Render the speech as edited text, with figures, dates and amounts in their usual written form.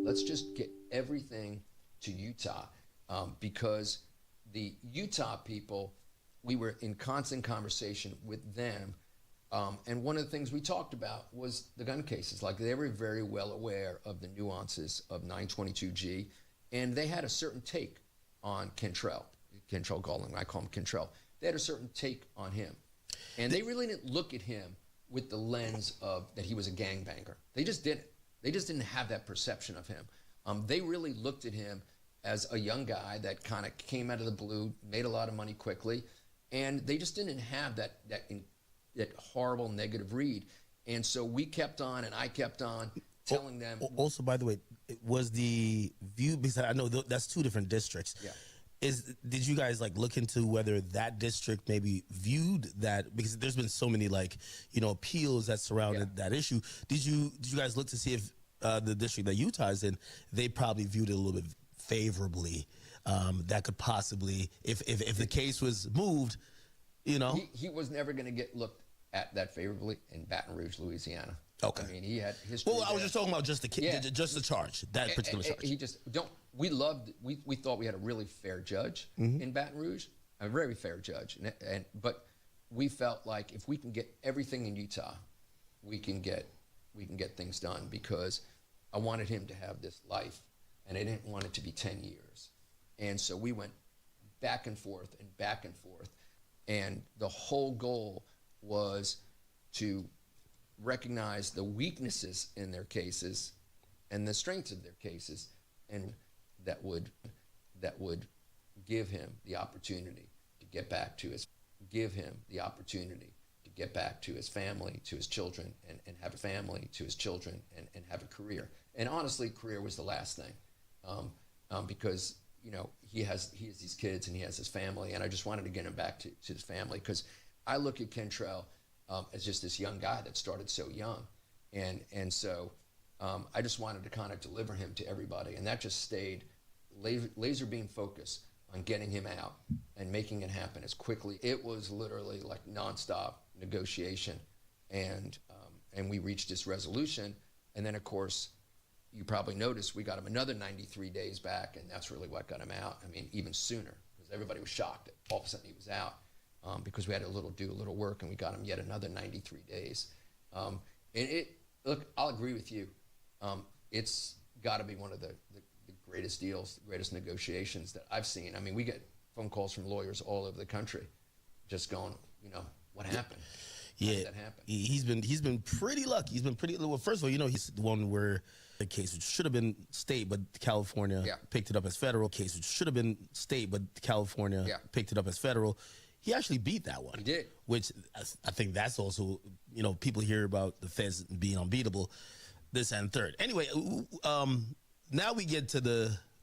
let's just get everything to Utah, because the Utah people, we were in constant conversation with them. And one of the things we talked about was the gun cases. Like, they were very well aware of the nuances of 922G, and they had a certain take on Kentrell Galling. I call him Kentrell. They had a certain take on him. And they really didn't look at him with the lens of that he was a gangbanger. They just didn't. They just didn't have that perception of him. They really looked at him as a young guy that kind of came out of the blue, made a lot of money quickly, and they just didn't have that horrible negative read. And so we kept on, and I kept on telling them. Also, by the way, was the view, because I know that's two different districts. Yeah. Did you guys like look into whether that district maybe viewed that, because there's been so many like, you know, appeals that surrounded that issue. Did you guys look to see if the district that Utah is in, they probably viewed it a little bit favorably? That could possibly, if the case was moved, you know, he was never going to get looked at that favorably in Baton Rouge, Louisiana. Okay. I mean, he had history. Well, I was just talking about just the charge, that particular charge. He just we thought we had a really fair judge in Baton Rouge, a very fair judge, but we felt like if we can get everything in Utah, we can get things done, because I wanted him to have this life, and I didn't want it to be 10 years. And so we went back and forth and back and forth, and the whole goal was to recognize the weaknesses in their cases and the strengths of their cases, and that would give him the opportunity to get back to his family, to his children, and have a family, to his children, and have a career. And honestly, career was the last thing, because, you know, he has these kids and he has his family, and I just wanted to get him back to his family, because I look at Kentrell as just this young guy that started so young, and so I just wanted to kind of deliver him to everybody, and that just stayed laser beam focus on getting him out and making it happen as quickly. It was literally like nonstop negotiation, and we reached this resolution, and then of course you probably noticed we got him another 93 days back, and that's really what got him out. I mean, even sooner, because everybody was shocked that all of a sudden he was out. Because we had to do a little work, and we got him yet another 93 days. And look, I'll agree with you. It's got to be one of the greatest deals, the greatest negotiations that I've seen. I mean, we get phone calls from lawyers all over the country, just going, you know, what happened? How did that happen? He's been pretty lucky. He's been pretty, well, first of all, you know, he's the one where the case which should have been state, but California picked it up as federal. Case which should have been state, but California picked it up as federal. He actually beat that one. He did. Which I think that's also, you know, people hear about the feds being unbeatable, this and third. Anyway, now we get to the